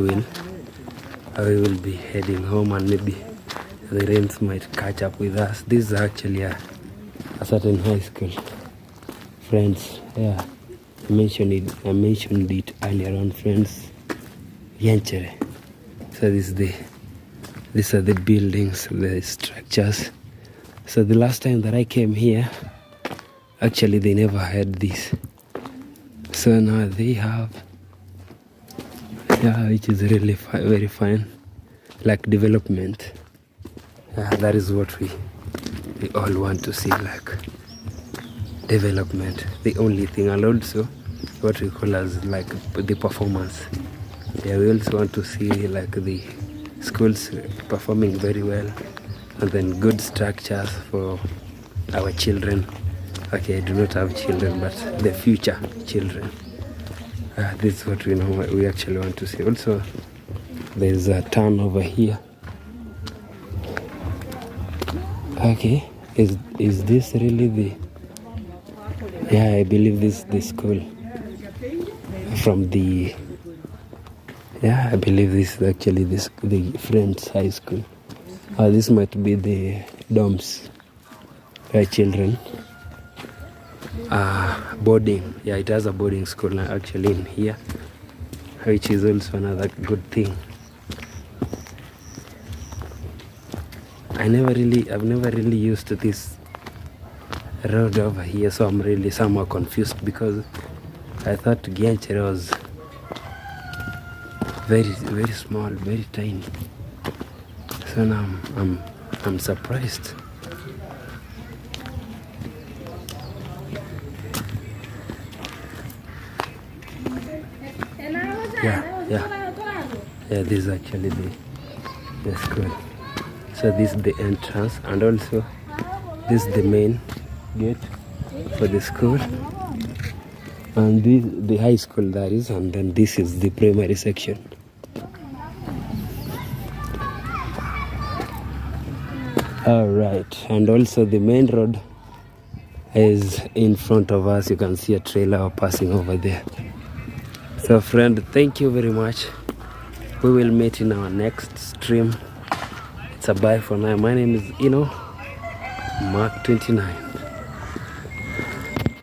will be heading home, and maybe the rains might catch up with us. This is actually a certain high school, friends. Yeah, I mentioned it earlier on, friends. Yanchere. So these are the buildings, the structures. So the last time that I came here, actually they never had this. So now they have, yeah, which is really very fine, like development. That is what we all want to see, like development. The only thing, and also what we call as like the performance. Yeah, we also want to see like the schools performing very well, and then good structures for our children. Okay, I do not have children, but the future children. This is what we actually want to see. Also, there's a town over here. Okay, is this really the? Yeah, I believe this is the school from the. Yeah, I believe this is actually the Friends High School. This might be the dorms where children boarding. Yeah, it has a boarding school actually in here, which is also another good thing. I've never really used this road over here, so I'm really somewhat confused, because I thought Gianchere was very, very small, very tiny. So now I'm surprised. Yeah, this is actually the school. So this is the entrance, and also this is the main gate for the school, and this the high school that is, and then this is the primary section. All right, and also the main road is in front of us. You can see a trailer passing over there. So friend, thank you very much. We will meet in our next stream. It's a bye for now. My name is Mark 29.